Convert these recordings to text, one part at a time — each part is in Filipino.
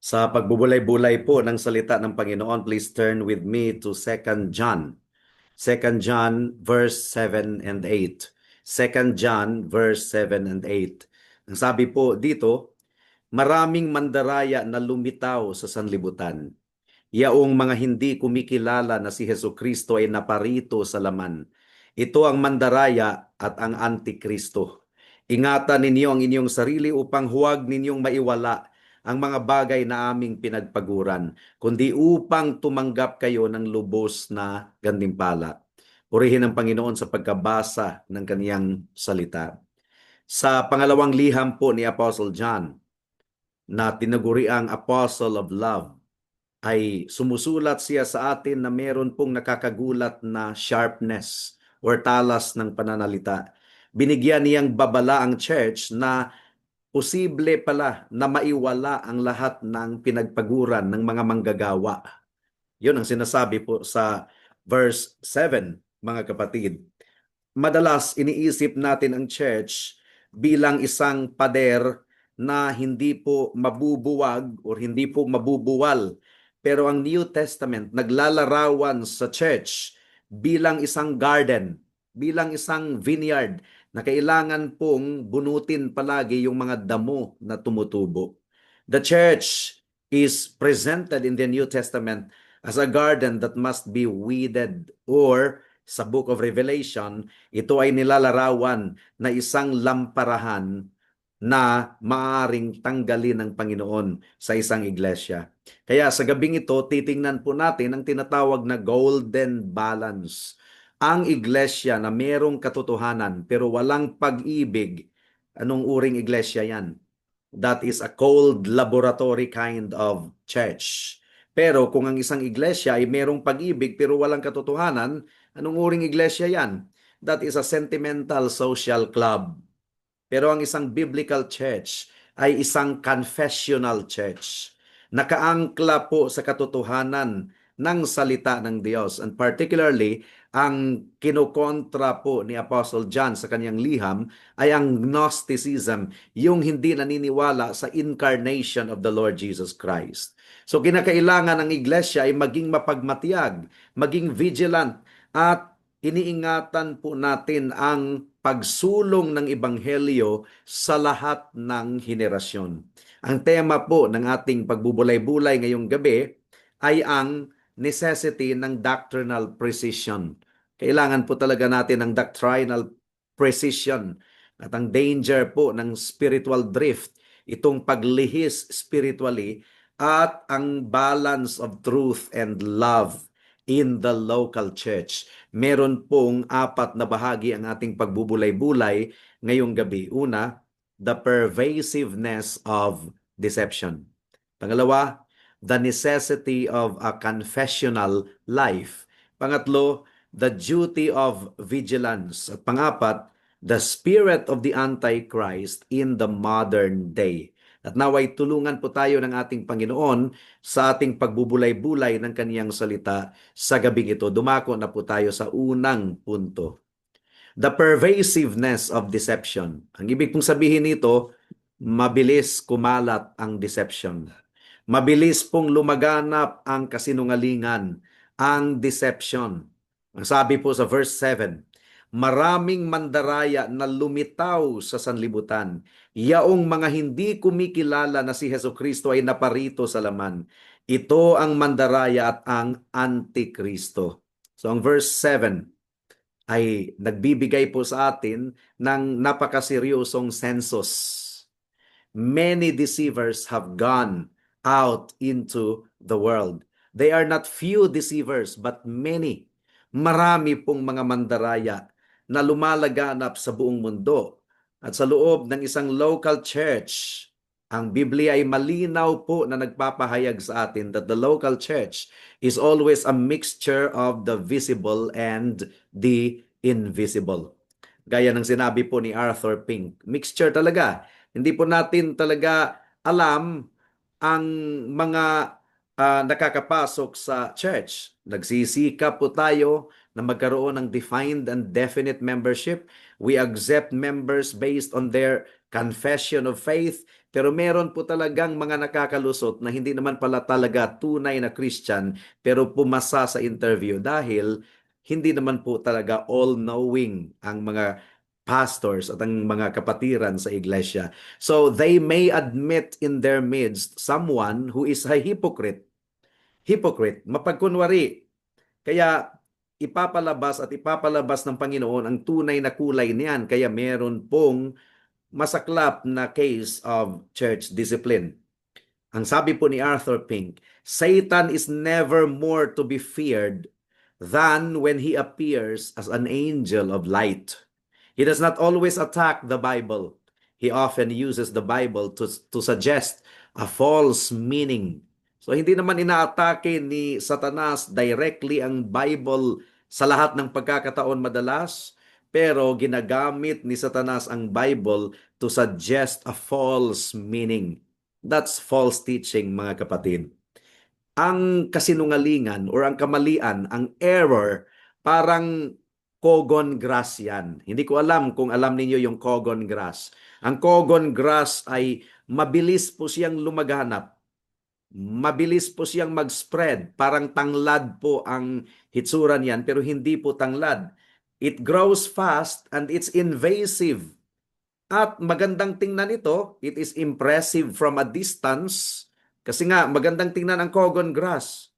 Sa pagbubulay-bulay po ng salita ng Panginoon, please turn with me to Second John. Second John verse 7 and 8. Second John verse 7 and 8. Ang sabi po dito, maraming mandaraya na lumitaw sa sanlibutan. Yaong mga hindi kumikilala na si Jesucristo ay naparito sa laman. Ito ang mandaraya at ang antikristo. Ingatan ninyo ang inyong sarili upang huwag ninyong maiwala ang mga bagay na aming pinagpaguran, kundi upang tumanggap kayo ng lubos na gantimpala. Purihin ang Panginoon sa pagkabasa ng kaniyang salita. Sa pangalawang liham po ni Apostle John, na tinaguri ang Apostle of Love, ay sumusulat siya sa atin na meron pong nakakagulat na sharpness or talas ng pananalita. Binigyan niyang babala ang church na posible pala na maiwala ang lahat ng pinagpaguran ng mga manggagawa. Yun ang sinasabi po sa verse 7, mga kapatid. Madalas iniisip natin ang church bilang isang pader na hindi po mabubuwag o hindi po mabubuwal. Pero ang New Testament naglalarawan sa church bilang isang garden, bilang isang vineyard na kailangan pong bunutin palagi yung mga damo na tumutubo. The church is presented in the New Testament as a garden that must be weeded, or sa Book of Revelation, ito ay nilalarawan na isang lamparahan na maaring tanggalin ng Panginoon sa isang iglesia. Kaya sa gabing ito, titingnan po natin ang tinatawag na golden balance. Ang iglesia na merong katotohanan pero walang pag-ibig, anong uring iglesia yan? That is a cold laboratory kind of church. Pero kung ang isang iglesia ay merong pag-ibig pero walang katotohanan, anong uring iglesia yan? That is a sentimental social club. Pero ang isang biblical church ay isang confessional church. Nakaangkla po sa katotohanan ng salita ng Diyos. And particularly, ang kinukontra po ni Apostle John sa kanyang liham ay ang Gnosticism, yung hindi naniniwala sa incarnation of the Lord Jesus Christ. So kinakailangan ng iglesia ay maging mapagmatiyag, maging vigilant, at iniingatan po natin ang pagsulong ng Ebanghelyo sa lahat ng henerasyon. Ang tema po ng ating pagbubulay-bulay ngayong gabi ay ang necessity ng doctrinal precision. Kailangan po talaga natin ng doctrinal precision at ang danger po ng spiritual drift, itong paglihis spiritually, at ang balance of truth and love in the local church. Meron pong apat na bahagi ang ating pagbubulay-bulay ngayong gabi. Una, the pervasiveness of deception. Pangalawa, the necessity of a confessional life. Pangatlo, the duty of vigilance. At pangapat, the spirit of the Antichrist in the modern day. At naway tulungan po tayo ng ating Panginoon sa ating pagbubulay-bulay ng kaniyang salita sa gabing ito. Dumako na po tayo sa unang punto. The pervasiveness of deception. Ang ibig pong sabihin nito, mabilis kumalat ang deception. Mabilis pong lumaganap ang kasinungalingan, ang deception. Ang sabi po sa verse 7, maraming mandaraya na lumitaw sa sanlibutan. Yaong mga hindi kumikilala na si Jesucristo ay naparito sa laman. Ito ang mandaraya at ang antikristo. So ang verse 7 ay nagbibigay po sa atin ng napakaseryosong sensus. Many deceivers have gone out into the world. They are not few deceivers, but many. Marami pong mga mandaraya na lumalaganap sa buong mundo. At sa loob ng isang local church, ang Biblia ay malinaw po na nagpapahayag sa atin that the local church is always a mixture of the visible and the invisible. Gaya ng sinabi po ni Arthur Pink, mixture talaga. Hindi po natin talaga alam ang mga nakakapasok sa church. Nagsisikap po tayo na magkaroon ng defined and definite membership. We accept members based on their confession of faith. Pero meron po talagang mga nakakalusot na hindi naman pala talaga tunay na Christian pero pumasa sa interview dahil hindi naman po talaga all-knowing ang mga pastors at ang mga kapatiran sa iglesia. So they may admit in their midst someone who is a hypocrite. Hypocrite, mapagkunwari. Kaya ipapalabas ng Panginoon ang tunay na kulay niyan. Kaya meron pong masaklap na case of church discipline. Ang sabi po ni Arthur Pink, Satan is never more to be feared than when he appears as an angel of light. He does not always attack the Bible. He often uses the Bible to suggest a false meaning. So hindi naman inaatake ni Satanas directly ang Bible sa lahat ng pagkakataon madalas, pero ginagamit ni Satanas ang Bible to suggest a false meaning. That's false teaching, mga kapatid. Ang kasinungalingan or ang kamalian, ang error, parang cogon grass yan. Hindi ko alam kung alam ninyo yung cogon grass. Ang cogon grass ay mabilis po siyang lumaganap. Mabilis po siyang mag-spread. Parang tanglad po ang hitsura niyan, pero hindi po tanglad. It grows fast and it's invasive. At magandang tingnan ito, it is impressive from a distance. Kasi nga, magandang tingnan ang cogon grass.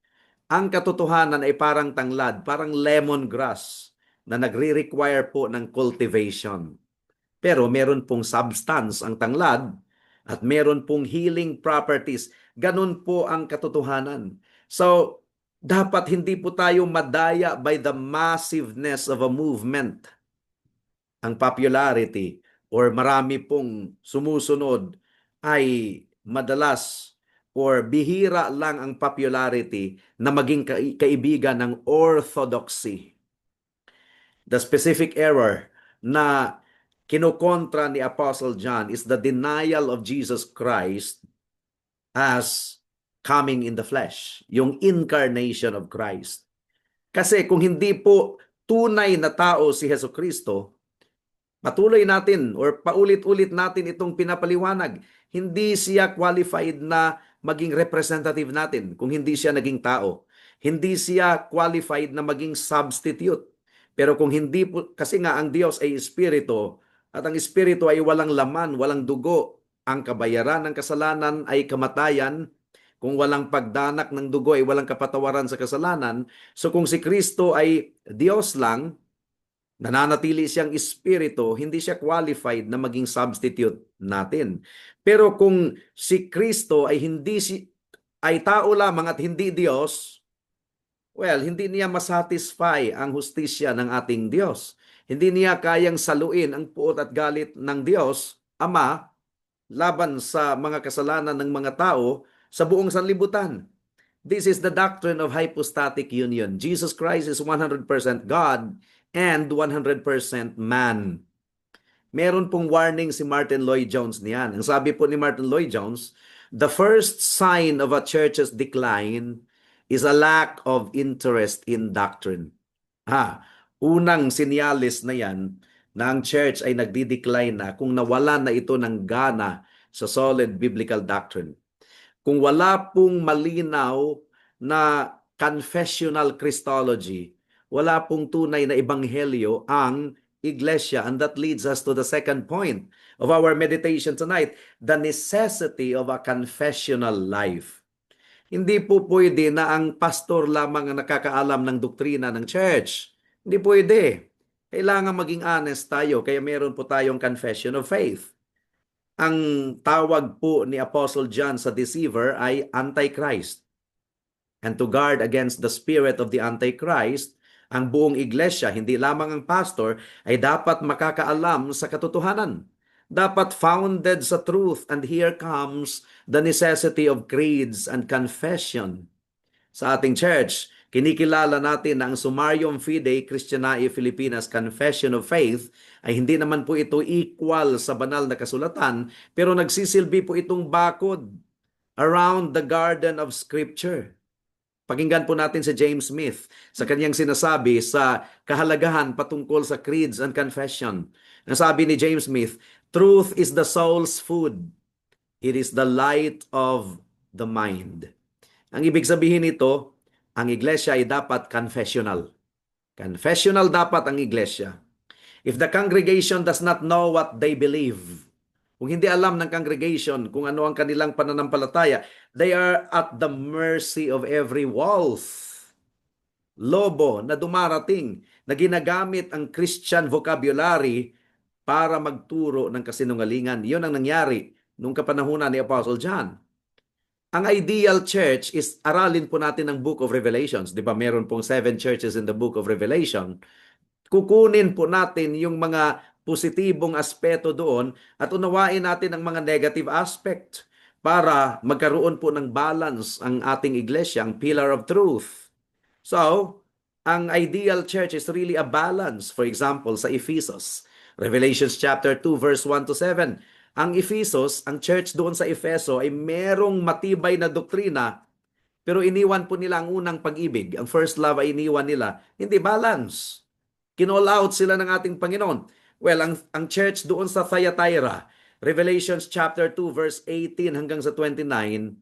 Ang katotohanan ay parang tanglad, parang lemongrass na nagre-require po ng cultivation. Pero meron pong substance ang tanglad at meron pong healing properties. Ganun po ang katotohanan. So, dapat hindi po tayo madaya by the massiveness of a movement. Ang popularity or marami pong sumusunod ay madalas or bihira lang ang popularity na maging kaibigan ng orthodoxy. The specific error na kinukontra ni Apostle John is the denial of Jesus Christ as coming in the flesh, yung incarnation of Christ. Kasi kung hindi po tunay na tao si Hesus Kristo, patuloy natin or paulit-ulit natin itong pinapaliwanag. Hindi siya qualified na maging representative natin kung hindi siya naging tao. Hindi siya qualified na maging substitute. Pero kung hindi po, kasi nga ang Diyos ay Espiritu at ang Espiritu ay walang laman, walang dugo. Ang kabayaran ng kasalanan ay kamatayan. Kung walang pagdanak ng dugo ay walang kapatawaran sa kasalanan. So kung si Kristo ay Diyos lang, nananatili siyang espiritu, hindi siya qualified na maging substitute natin. Pero kung si Kristo ay ay tao lamang at hindi Diyos, well, hindi niya masatisfy ang hustisya ng ating Diyos. Hindi niya kayang saluin ang puot at galit ng Diyos, Ama, laban sa mga kasalanan ng mga tao sa buong sanlibutan. This is the doctrine of hypostatic union. Jesus Christ is 100% God and 100% man. Meron pong warning si Martin Lloyd-Jones niyan. Ang sabi po ni Martin Lloyd-Jones, the first sign of a church's decline is a lack of interest in doctrine. Unang sinyalis na yan na ang church ay nagdi-decline na kung nawala na ito ng gana sa solid biblical doctrine. Kung wala pong malinaw na confessional Christology, wala pong tunay na ebanghelyo ang iglesia. And that leads us to the second point of our meditation tonight, the necessity of a confessional life. Hindi po pwede na ang pastor lamang ang nakakaalam ng doktrina ng church. Hindi pwede. Kailangan maging honest tayo, kaya meron po tayong confession of faith. Ang tawag po ni Apostle John sa deceiver ay Antichrist. And to guard against the spirit of the Antichrist, ang buong iglesia, hindi lamang ang pastor, ay dapat makakaalam sa katotohanan. Dapat founded sa truth. And here comes the necessity of creeds and confession. Sa ating church, kinikilala natin na ang Sumarium Fidei Christianae Filipinas Confession of Faith ay hindi naman po ito equal sa banal na kasulatan, pero nagsisilbi po itong bakod around the garden of Scripture. Pakinggan po natin si James Smith sa kanyang sinasabi sa kahalagahan patungkol sa creeds and confession. Ang sabi ni James Smith, truth is the soul's food. It is the light of the mind. Ang ibig sabihin nito, ang iglesia ay dapat confessional. Confessional dapat ang iglesia. If the congregation does not know what they believe, kung hindi alam ng congregation kung ano ang kanilang pananampalataya, they are at the mercy of every wolf, lobo na dumarating, na ginagamit ang Christian vocabulary para magturo ng kasinungalingan. Yun ang nangyari nung kapanahunan ni Apostle John. Ang ideal church is, aralin po natin ang Book of Revelations. Di ba meron pong 7 churches in the Book of Revelation? Kukunin po natin yung mga positibong aspeto doon at unawain natin ang mga negative aspect para magkaroon po ng balance ang ating iglesia, ang pillar of truth. So, ang ideal church is really a balance. For example, sa Ephesus, Revelations chapter 2 verse 1 to 7. Ang Ephesus, ang church doon sa Efeso ay merong matibay na doktrina, pero iniwan po nila ang unang pag-ibig. Ang first love ay iniwan nila. Hindi balance. Kinall out sila ng ating Panginoon. Well, ang church doon sa Thyatira, Revelations chapter 2 verse 18 hanggang sa 29,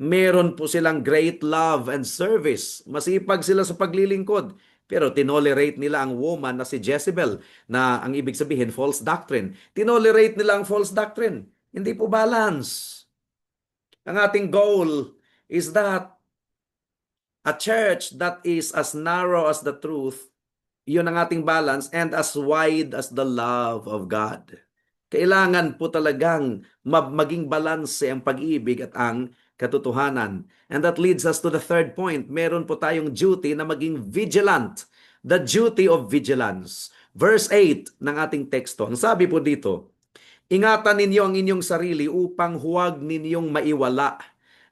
meron po silang great love and service. Masipag sila sa paglilingkod. Pero tinolerate nila ang woman na si Jezebel, na ang ibig sabihin false doctrine. Tinolerate nila ang false doctrine. Hindi po balance. Ang ating goal is that a church that is as narrow as the truth, yun ang ating balance, and as wide as the love of God. Kailangan po talagang maging balanse ang pag-ibig at ang katotohanan. And that leads us to the third point. Meron po tayong duty na maging vigilant. The duty of vigilance. Verse 8 ng ating teksto. Ang sabi po dito, ingatan ninyo ang inyong sarili upang huwag ninyong maiwala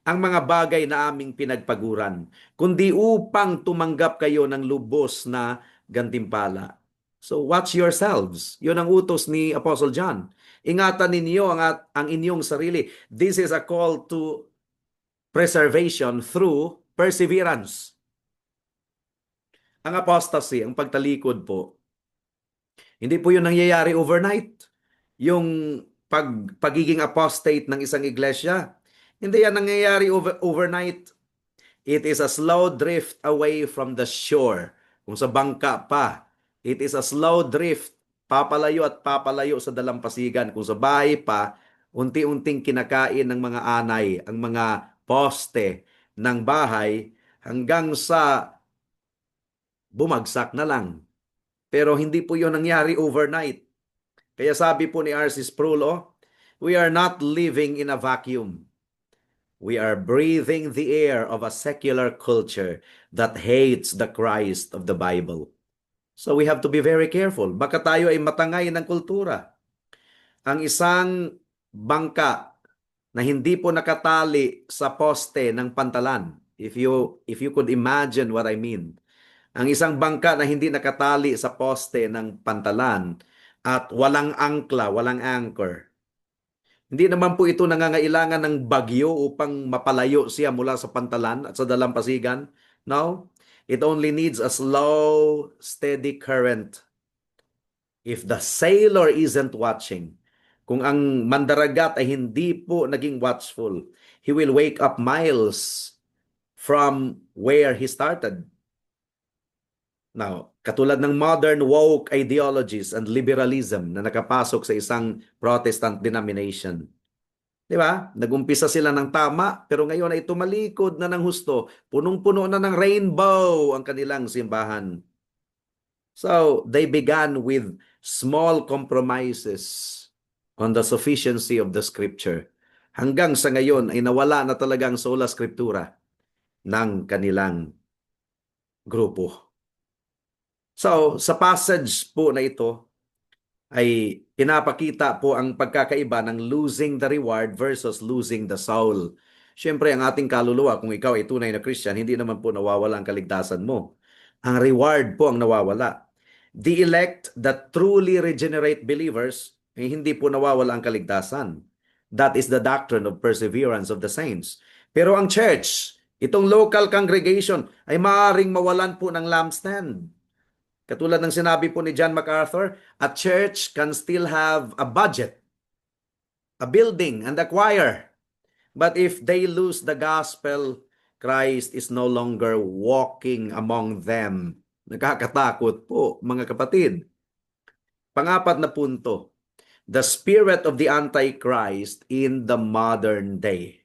ang mga bagay na aming pinagpaguran, kundi upang tumanggap kayo ng lubos na gantimpala. So watch yourselves. Yun ang utos ni Apostle John. Ingatan ninyo ang inyong sarili. This is a call to preservation through perseverance. Ang apostasy, ang pagtalikod po, hindi po yun nangyayari overnight. Yung pagiging apostate ng isang iglesia, hindi yan nangyayari overnight. It is a slow drift away from the shore. Kung sa bangka pa, it is a slow drift, papalayo at papalayo sa dalampasigan. Kung sa bahay pa, unti-unting kinakain ng mga anay, ang mga poste ng bahay, hanggang sa bumagsak na lang. Pero hindi po yun nangyari overnight. Kaya sabi po ni R.C. Sproul, we are not living in a vacuum. We are breathing the air of a secular culture that hates the Christ of the Bible. So we have to be very careful. Baka tayo ay matangay ng kultura. Ang isang bangka na hindi po nakatali sa poste ng pantalan, if you could imagine what I mean. Ang isang bangka na hindi nakatali sa poste ng pantalan at walang angkla, walang anchor. Hindi naman po ito nangangailangan ng bagyo upang mapalayo siya mula sa pantalan at sa dalampasigan. No, it only needs a slow, steady current. If the sailor isn't watching, kung ang mandaragat ay hindi po naging watchful, he will wake up miles from where he started. Now, katulad ng modern woke ideologies and liberalism na nakapasok sa isang Protestant denomination. Di ba? Nagumpisa sila ng tama, pero ngayon ay tumalikod na ng husto. Punong-puno na ng rainbow ang kanilang simbahan. So, they began with small compromises on the sufficiency of the scripture. Hanggang sa ngayon ay nawala na talagang sola scriptura ng kanilang grupo. So, sa passage po na ito, ay pinapakita po ang pagkakaiba ng losing the reward versus losing the soul. Siyempre, ang ating kaluluwa, kung ikaw ay tunay na Christian, hindi naman po nawawala ang kaligtasan mo. Ang reward po ang nawawala. The elect that truly regenerate believers, ay hindi po nawawala ang kaligtasan. That is the doctrine of perseverance of the saints. Pero ang church, itong local congregation, ay maaaring mawalan po ng lampstand. Katulad ng sinabi po ni John MacArthur, a church can still have a budget, a building, and a choir. But if they lose the gospel, Christ is no longer walking among them. Nakakatakot po, mga kapatid. Pangapat na punto, the spirit of the Antichrist in the modern day.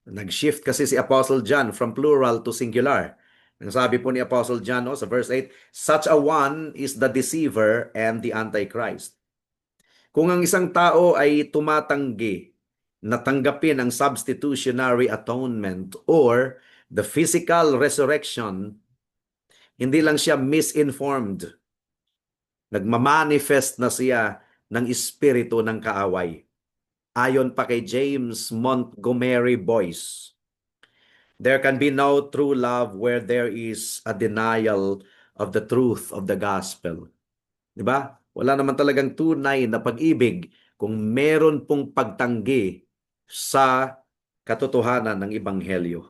Nag-shift kasi si Apostle John from plural to singular. Ang sabi po ni Apostle John sa verse 8, such a one is the deceiver and the Antichrist. Kung ang isang tao ay tumatanggi na tanggapin ang substitutionary atonement or the physical resurrection, hindi lang siya misinformed. Nagmamanifest na siya ng espiritu ng kaaway. Ayon pa kay James Montgomery Boyce, there can be no true love where there is a denial of the truth of the gospel. Di ba? Wala naman talagang tunay na pag-ibig kung meron pong pagtanggi sa katotohanan ng Ebanghelyo.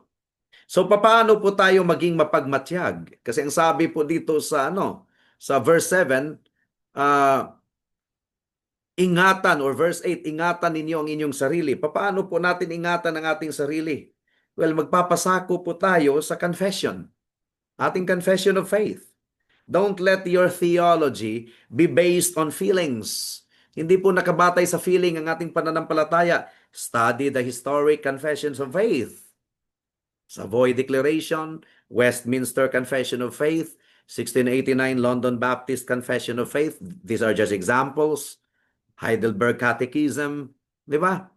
So paano po tayo maging mapagmatyag? Kasi ang sabi po dito sa verse 7, ingatan, or verse 8, ingatan ninyo ang inyong sarili. Paano po natin ingatan ang ating sarili? Well, magpapasako po tayo sa confession. Ating confession of faith. Don't let your theology be based on feelings. Hindi po nakabatay sa feeling ang ating pananampalataya. Study the historic confessions of faith. Savoy Declaration, Westminster Confession of Faith, 1689 London Baptist Confession of Faith. These are just examples. Heidelberg Catechism, di ba?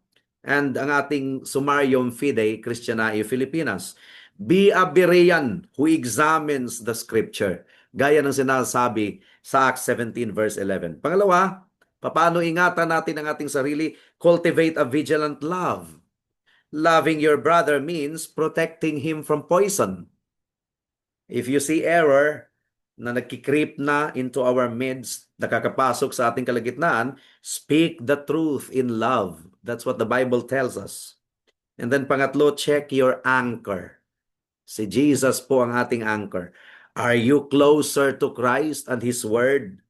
And ang ating Sumarium Fidei Christianae Filipinas. Be a Berean who examines the scripture. Gaya ng sinasabi sa Acts 17 verse 11. Pangalawa, paano ingatan natin ang ating sarili? Cultivate a vigilant love. Loving your brother means protecting him from poison. If you see error na nagkikreep na into our midst, nakakapasok sa ating kalagitnaan, speak the truth in love. That's what the Bible tells us. And then pangatlo, check your anchor. Si Jesus po ang ating anchor. Are you closer to Christ and His Word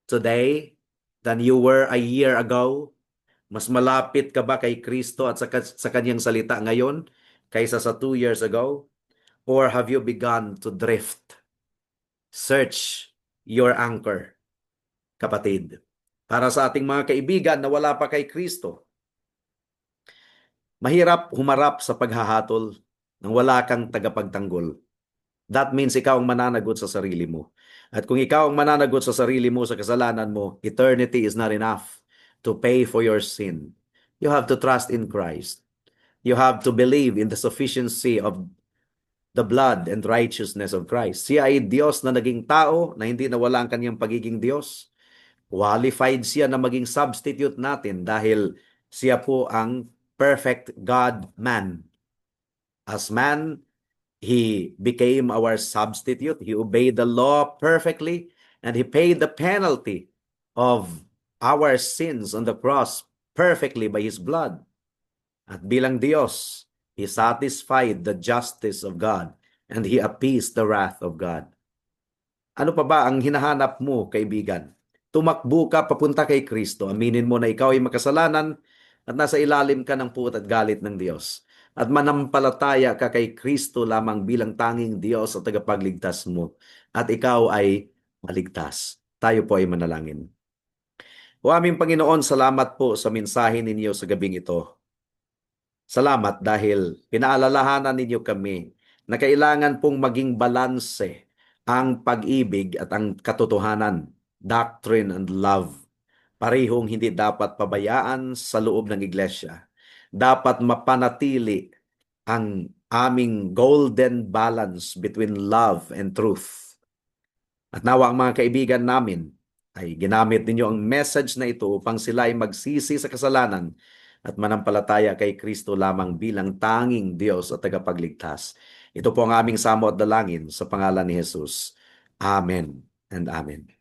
today than you were a year ago? Mas malapit ka ba kay Kristo at sa Kanyang salita ngayon kaysa sa 2 years ago? Or have you begun to drift? Search your anchor, kapatid. Para sa ating mga kaibigan na wala pa kay Kristo, mahirap humarap sa paghahatol nang wala kang tagapagtanggol. That means ikaw ang mananagot sa sarili mo. At kung ikaw ang mananagot sa sarili mo sa kasalanan mo, eternity is not enough to pay for your sin. You have to trust in Christ. You have to believe in the sufficiency of the blood and righteousness of Christ. Siya ay Diyos na naging tao, na hindi nawala ang kanyang pagiging Diyos. Qualified siya na maging substitute natin dahil siya po ang perfect God-man. As man, He became our substitute. He obeyed the law perfectly, and He paid the penalty of our sins on the cross perfectly by His blood. At bilang Diyos, He satisfied the justice of God, and He appeased the wrath of God. Ano pa ba ang hinahanap mo, kaibigan? Tumakbo ka papunta kay Kristo. Aminin mo na ikaw ay makasalanan at nasa ilalim ka ng puot at galit ng Diyos. At manampalataya ka kay Kristo lamang bilang tanging Diyos at tagapagligtas mo. At ikaw ay maligtas. Tayo po ay manalangin. O aming Panginoon, salamat po sa mensahe ninyo sa gabing ito. Salamat dahil pinaalalahanan ninyo kami na kailangan pong maging balanse ang pag-ibig at ang katotohanan, doctrine and love. Parehong hindi dapat pabayaan sa loob ng iglesia. Dapat mapanatili ang aming golden balance between love and truth. At nawa ang mga kaibigan namin ay ginamit ninyo ang message na ito upang sila ay magsisi sa kasalanan at manampalataya kay Kristo lamang bilang tanging Diyos at tagapagligtas. Ito po ang aming samo at dalangin sa pangalan ni Jesus. Amen and Amen.